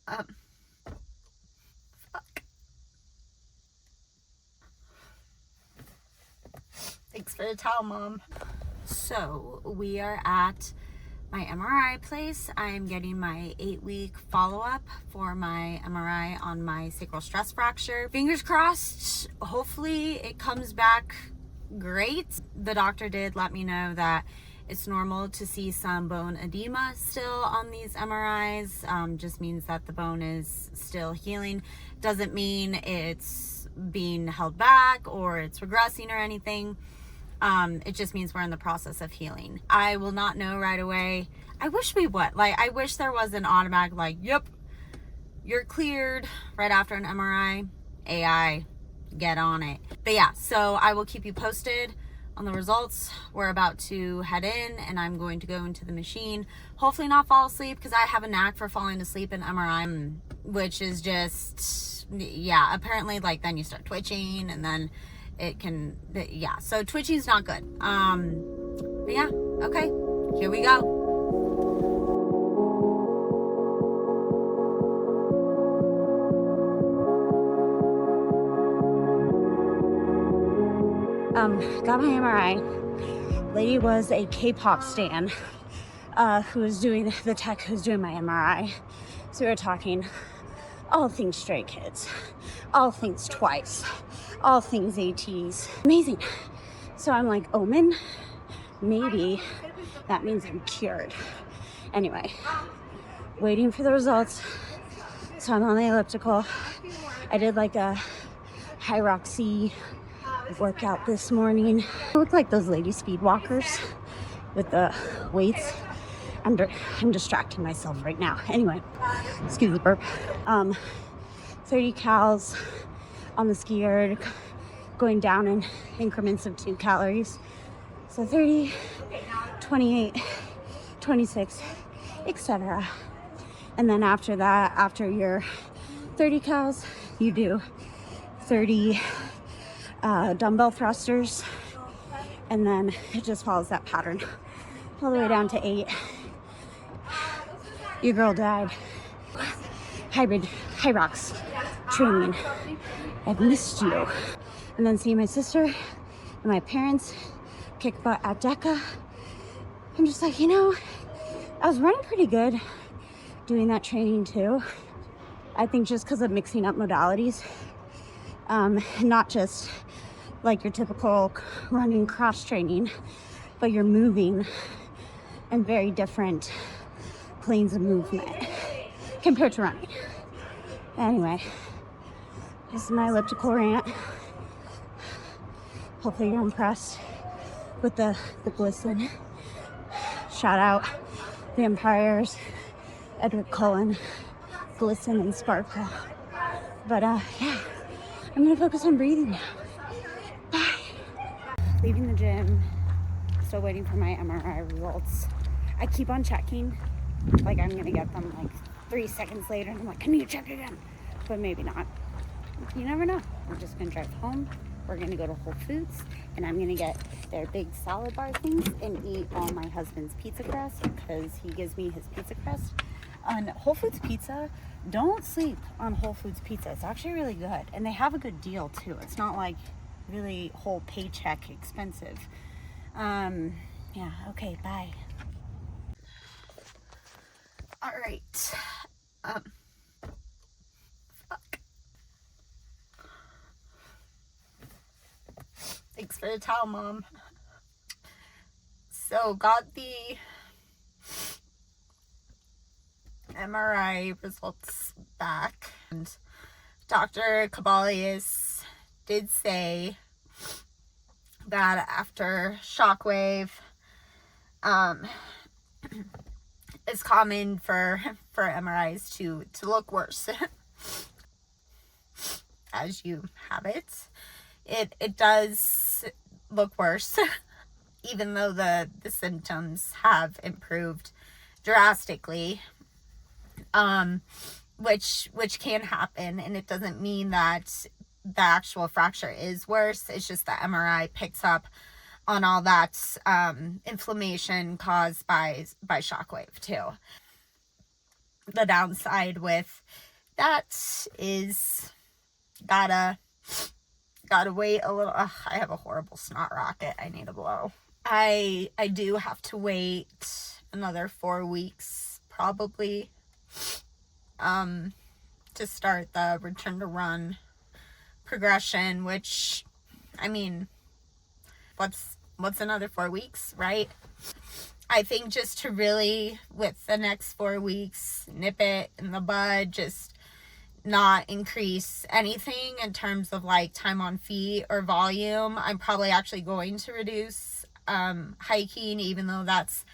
Fuck. Thanks for the towel, Mom. So we are at my MRI place. I'm getting my 8-week follow-up for my MRI on my sacral stress fracture. Fingers crossed, hopefully it comes back great. The doctor did let me know that it's normal to see some bone edema still on these MRIs. Just means that the bone is still healing. Doesn't mean it's being held back or it's regressing or anything. It just means we're in the process of healing. I will not know right away. I wish we would. I wish there was an automatic, yep, you're cleared right after an MRI. AI, get on it. But yeah, so I will keep you posted on the results. We're about to head in and I'm going to go into the machine. Hopefully not fall asleep, because I have a knack for falling asleep in MRI, which is just, yeah, apparently then you start twitching and then it can, yeah, so twitching is not good. But yeah, okay, here we go. Got my MRI. Lady was a K-pop stan who was doing, the tech who's doing my MRI. So we were talking all things Stray Kids, all things Twice, all things ATs. Amazing. So I'm like, Omen, maybe that means I'm cured. Anyway, waiting for the results. So I'm on the elliptical. I did a high roxy workout this morning. I look like those lady speed walkers with the weights. I'm distracting myself right now. Anyway, excuse the burp. 30 cals on the ski erg, going down in increments of 2 calories. So 30, 28, 26, etc. And then after that, after your 30 cals, you do 30 dumbbell thrusters, and then it just follows that pattern all the way down to 8. Your girl died. High rocks training. I've missed you. And then seeing my sister and my parents kick butt at DECA. I'm just like, I was running pretty good doing that training too. I think just because of mixing up modalities, not just your typical running cross training, but you're moving in very different planes of movement compared to running. Anyway, this is my elliptical rant. Hopefully you're impressed with the glisten. Shout out Vampires, Edward Cullen, Glisten and Sparkle. But yeah, I'm gonna focus on breathing now. Bye. Leaving the gym, still waiting for my MRI results. I keep on checking, I'm gonna get them 3 seconds later, and I'm like, I need to check again, but maybe not. You never know. We're just gonna drive home. We're gonna go to Whole Foods, and I'm gonna get their big salad bar things and eat all my husband's pizza crust, because he gives me his pizza crust. On Whole Foods pizza, don't sleep on Whole Foods pizza. It's actually really good, and they have a good deal too. It's not really whole paycheck expensive. Yeah, okay, bye. All right. Fuck. Thanks for the towel, Mom. So got the MRI results back, and Dr. Cabalius did say that after shockwave, it's common for MRIs to look worse as you have it. It does look worse, even though the symptoms have improved drastically, which can happen, and it doesn't mean that the actual fracture is worse. It's just the MRI picks up on all that inflammation caused by shockwave too. the downside with that is gotta wait a little. Ugh, I have a horrible snot rocket I need to blow. I do have to wait another 4 weeks probably to start the return to run progression, which, I mean, what's another 4 weeks, right? I think just to really, with the next 4 weeks, nip it in the bud, just not increase anything in terms of like time on feet or volume. I'm probably actually going to reduce hiking, even though that's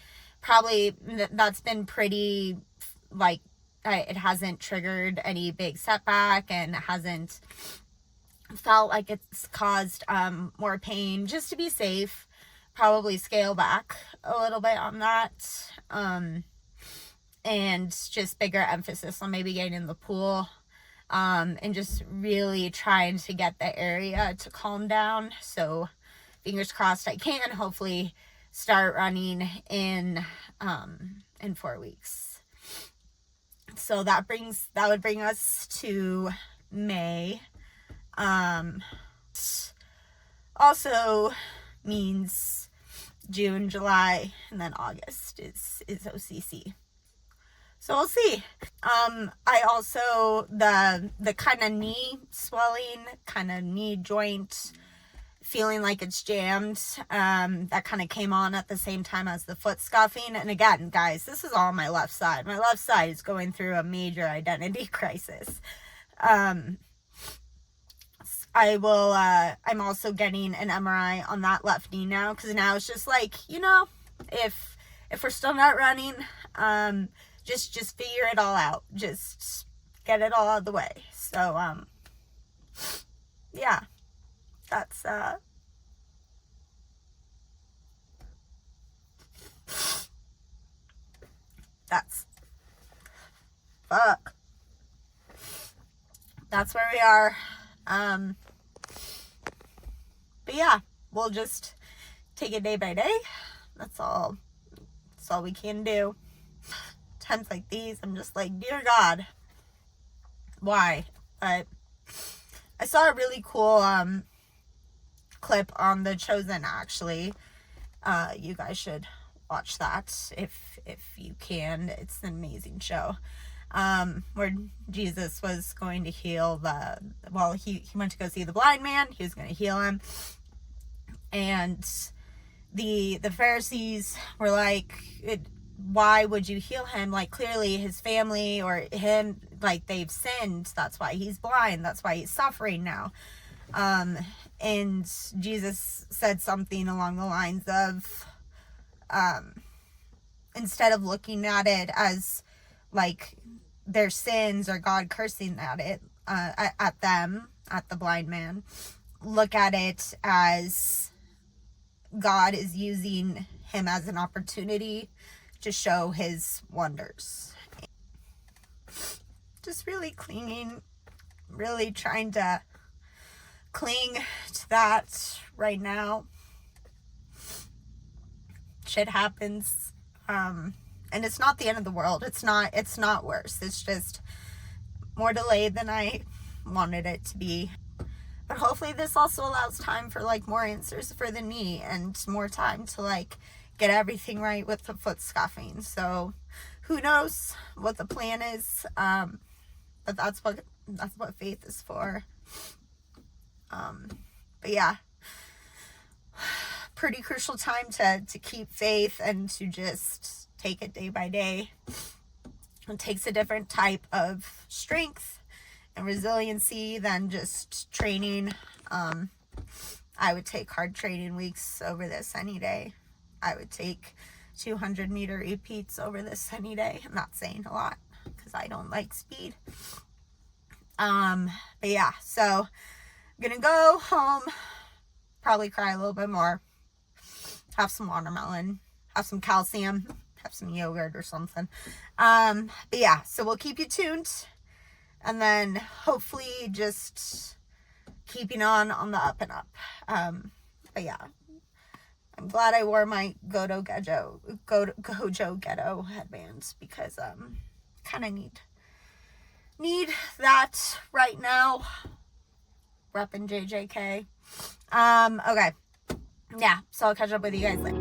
been pretty, like, it hasn't triggered any big setback and hasn't felt like it's caused more pain. Just to be safe, probably scale back a little bit on that, and just bigger emphasis on maybe getting in the pool, and just really trying to get the area to calm down. So fingers crossed I can hopefully start running in 4 weeks. So that would bring us to May. Also means June, July, and then August is OCC. So we'll see. I also, the kind of knee swelling, kind of knee joint feeling like it's jammed, that kind of came on at the same time as the foot scuffing. And again, guys, this is all my left side. My left side is going through a major identity crisis. I'm also getting an MRI on that left knee now, because now it's just like, if we're still not running, just figure it all out. Just get it all out of the way. So, yeah, that's, fuck. That's where we are. But yeah, we'll just take it day by day. That's all we can do. Times like these, I'm just like, dear God, why? But I saw a really cool clip on The Chosen, actually. You guys should watch that if you can. It's an amazing show. Where Jesus was going to heal he went to go see the blind man. He was going to heal him. And the Pharisees were like, why would you heal him? Like, clearly his family or him, like, they've sinned. That's why he's blind. That's why he's suffering now. And Jesus said something along the lines of, instead of looking at it as like their sins or God cursing at it, at them, at the blind man, look at it as God is using him as an opportunity to show his wonders. Just really trying to cling to that right now. Shit happens, and it's not the end of the world. It's not worse. It's just more delayed than I wanted it to be. But hopefully this also allows time for like more answers for the knee and more time to like get everything right with the foot scuffing. So who knows what the plan is, but that's what faith is for. But yeah, pretty crucial time to keep faith and to just take it day by day. It takes a different type of strength and resiliency than just training. I would take hard training weeks over this any day. I would take 200 meter repeats over this any day. I'm not saying a lot because I don't like speed. But yeah, so I'm gonna go home, probably cry a little bit more, have some watermelon, have some calcium, have some yogurt or something. But yeah, so we'll keep you tuned, and then hopefully just keeping on the up and up. But yeah, I'm glad I wore my Gojo Ghetto headband, because kind of need that right now. Repping JJK. Okay. Yeah, so I'll catch up with you guys later.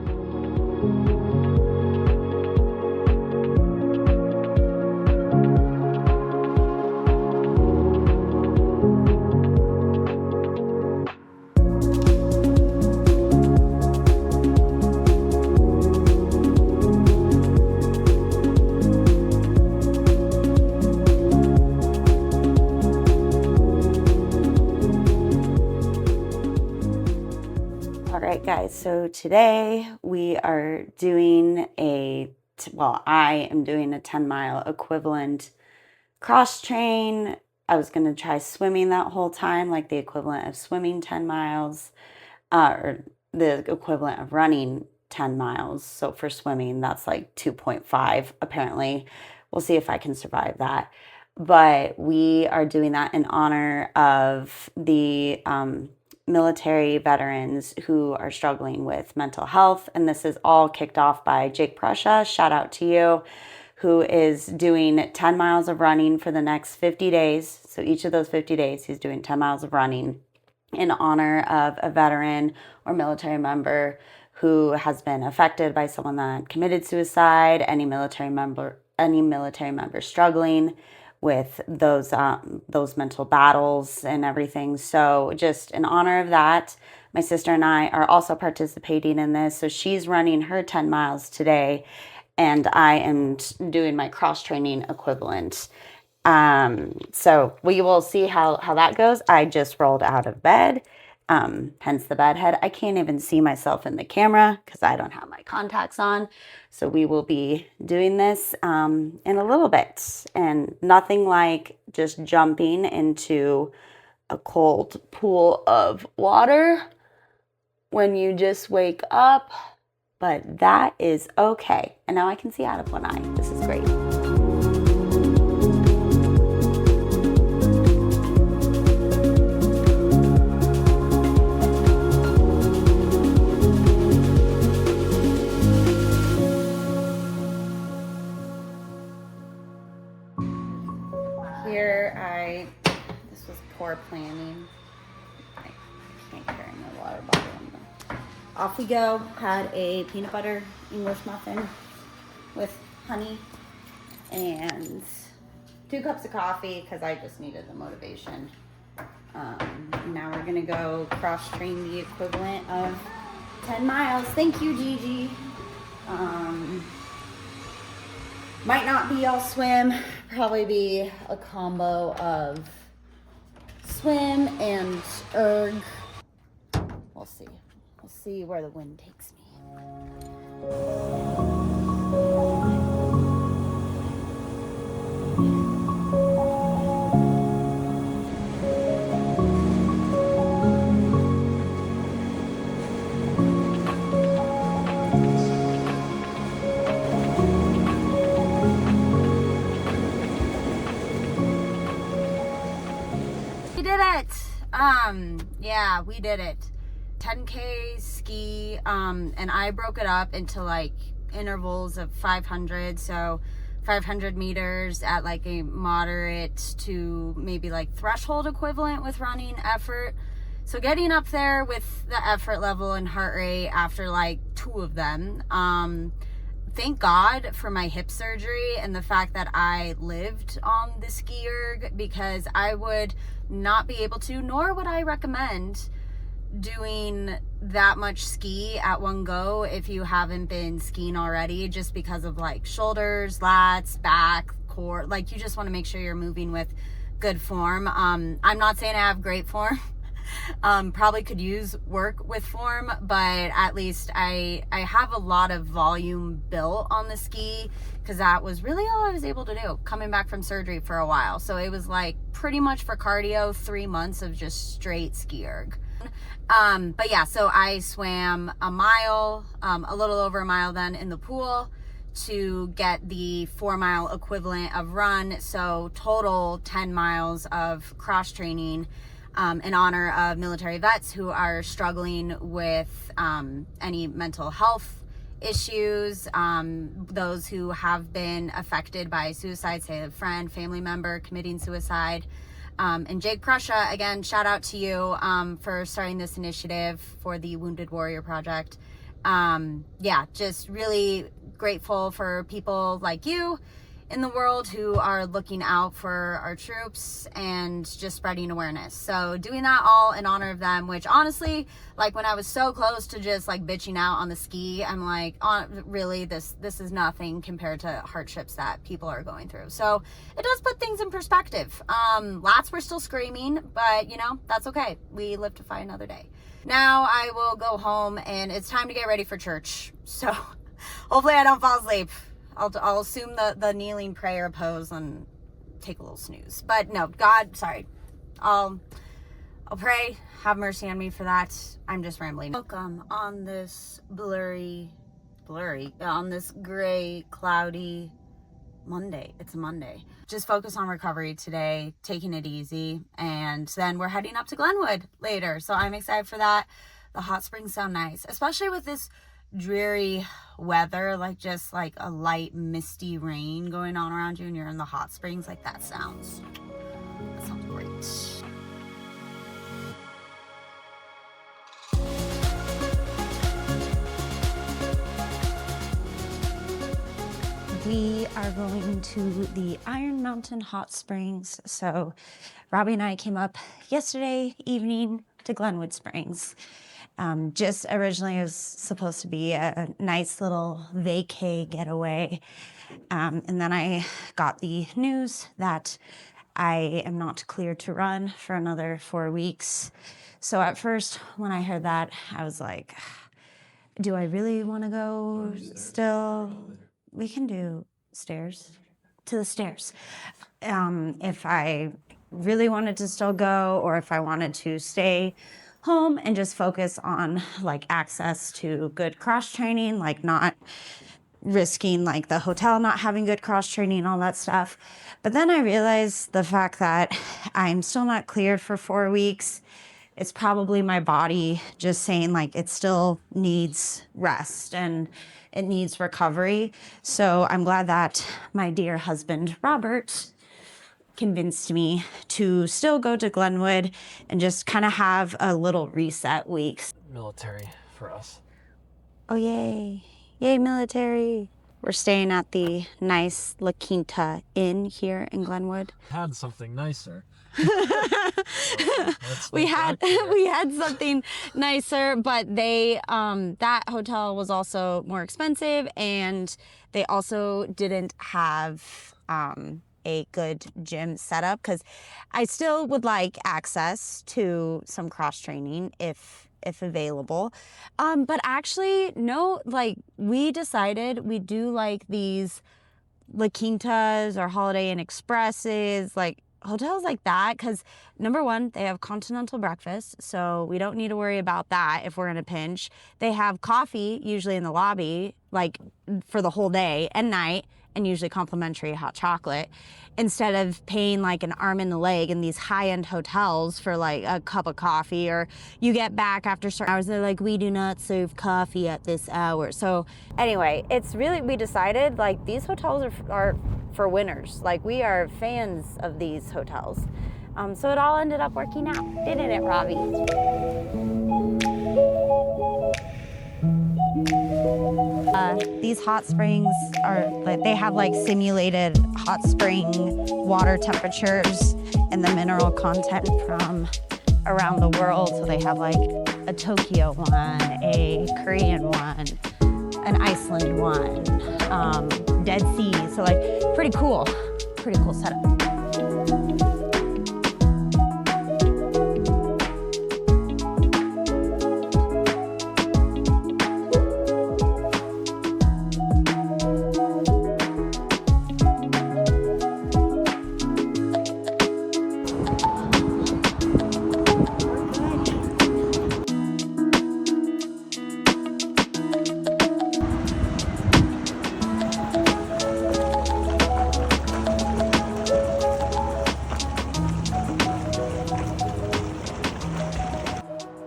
Guys, so today we are doing I am doing a 10-mile equivalent cross train. I was going to try swimming that whole time, like the equivalent of swimming 10 miles, or the equivalent of running 10 miles. So for swimming, that's like 2.5 apparently. We'll see if I can survive that. But we are doing that in honor of the military veterans who are struggling with mental health. And this is all kicked off by Jake Prusha, shout out to you, who is doing 10 miles of running for the next 50 days. So each of those 50 days, he's doing 10 miles of running in honor of a veteran or military member who has been affected by someone that committed suicide, any military member struggling with those mental battles and everything. So just in honor of that, my sister and I are also participating in this. So she's running her 10 miles today, and I am doing my cross training equivalent. So we will see how that goes. I just rolled out of bed, hence the bed head. I can't even see myself in the camera because I don't have my contacts on. So we will be doing this in a little bit, and nothing like just jumping into a cold pool of water when you just wake up, but that is okay. And now I can see out of one eye. This is great. This was poor planning. I can't carry my water bottle anymore. Off we go. Had a peanut butter English muffin with honey and 2 cups of coffee because I just needed the motivation. Now we're gonna go cross train the equivalent of 10 miles. Thank you, Gigi. Might not be all swim, probably be a combo of swim and erg. We'll see. We'll see where the wind takes me. Yeah, we did it. 10K ski, and I broke it up into like intervals of 500. So 500 meters at like a moderate to maybe like threshold equivalent with running effort. So getting up there with the effort level and heart rate after like 2 of them. Thank God for my hip surgery and the fact that I lived on the ski erg, because I would not be able to, nor would I recommend doing that much ski at one go if you haven't been skiing already, just because of like shoulders, lats, back, core. Like, you just want to make sure you're moving with good form. I'm not saying I have great form. Probably could use work with form, but at least I have a lot of volume built on the ski, because that was really all I was able to do coming back from surgery for a while. So it was like pretty much for cardio 3 months of just straight ski erg. But yeah, so I swam a mile, a little over a mile then in the pool to get the 4-mile equivalent of run. So total 10 miles of cross training in honor of military vets who are struggling with any mental health issues, those who have been affected by suicide, say a friend, family member committing suicide. And Jake Prusha, again, shout out to you for starting this initiative for the Wounded Warrior Project. Yeah, just really grateful for people like you in the world who are looking out for our troops and just spreading awareness. So doing that all in honor of them, which honestly, like when I was so close to just like bitching out on the ski, I'm like, really, this is nothing compared to hardships that people are going through. So it does put things in perspective. Lats were still screaming, but you know, that's okay. We live to fight another day. Now I will go home and it's time to get ready for church. So hopefully I don't fall asleep. I'll assume the kneeling prayer pose and take a little snooze. But no, God, sorry. I'll pray. Have mercy on me for that. I'm just rambling. Welcome on this on this gray, cloudy Monday. It's a Monday. Just focus on recovery today, taking it easy. And then we're heading up to Glenwood later. So I'm excited for that. The hot springs sound nice, especially with this dreary weather, like just like a light misty rain going on around you and you're in the hot springs. Like that sounds great. We are going to the Iron Mountain Hot Springs. So Robbie and I came up yesterday evening to Glenwood Springs. Just originally it was supposed to be a nice little vacay getaway. And then I got the news that I am not cleared to run for another 4 weeks. So at first when I heard that, I was like, do I really want to go still? We can do to the stairs. If I really wanted to still go, or if I wanted to stay home and just focus on like access to good cross training, like not risking like the hotel not having good cross training, all that stuff. But then I realized the fact that I'm still not cleared for 4 weeks. It's probably my body just saying like it still needs rest and it needs recovery. So I'm glad that my dear husband, Robert, convinced me to still go to Glenwood and just kind of have a little reset week. Military for us. Oh, yay. Yay, military. We're staying at the nice La Quinta Inn here in Glenwood. Had something nicer. We had something nicer, but they that hotel was also more expensive, and they also didn't have a good gym setup, because I still would like access to some cross training if available. But actually, no, like we decided we do like these La Quintas or Holiday Inn Expresses, like hotels like that, because number one, they have continental breakfast, so we don't need to worry about that if we're in a pinch. They have coffee usually in the lobby, like for the whole day and night, and usually complimentary hot chocolate, instead of paying like an arm and a leg in these high-end hotels for like a cup of coffee, or you get back after certain hours, they're like, we do not serve coffee at this hour. So anyway, it's really, we decided like these hotels are for winners. Like we are fans of these hotels. So it all ended up working out, didn't it, Robbie? These hot springs are like, they have like simulated hot spring water temperatures and the mineral content from around the world. So they have like a Tokyo one, a Korean one, an Iceland one, Dead Sea. So like pretty cool setup.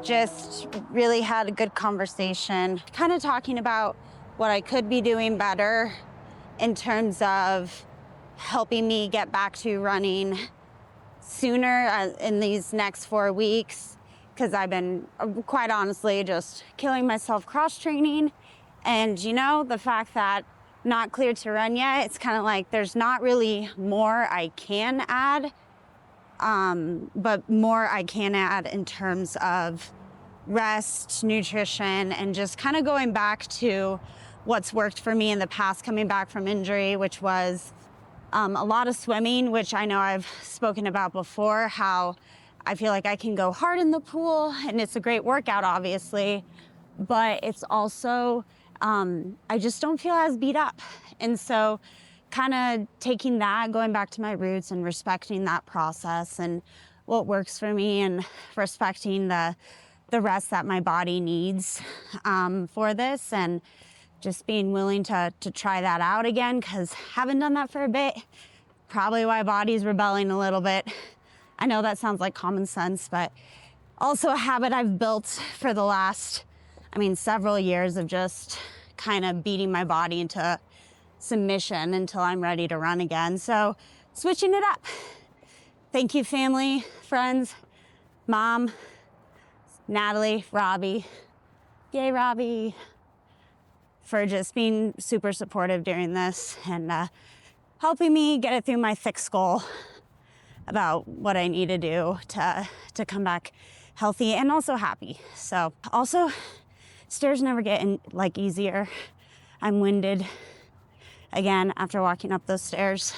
Just really had a good conversation, kind of talking about what I could be doing better in terms of helping me get back to running sooner in these next 4 weeks, because I've been quite honestly just killing myself cross training. And you know, the fact that not cleared to run yet, it's kind of like there's not really more I can add, but more I can add in terms of rest, nutrition, and just kind of going back to what's worked for me in the past coming back from injury, which was a lot of swimming, which I know I've spoken about before, how I feel like I can go hard in the pool and it's a great workout, obviously, but it's also, I just don't feel as beat up. And so kind of taking that, going back to my roots and respecting that process and what works for me and respecting the rest that my body needs for this, and just being willing to try that out again, because haven't done that for a bit. Probably why body's rebelling a little bit. I know that sounds like common sense, but also a habit I've built for the last, several years of just kind of beating my body into submission until I'm ready to run again. So switching it up. Thank you, family, friends, mom, Natalie, Robbie, yay Robbie, for just being super supportive during this and helping me get it through my thick skull about what I need to do to come back healthy and also happy. So also, stairs never get easier. I'm winded again after walking up those stairs.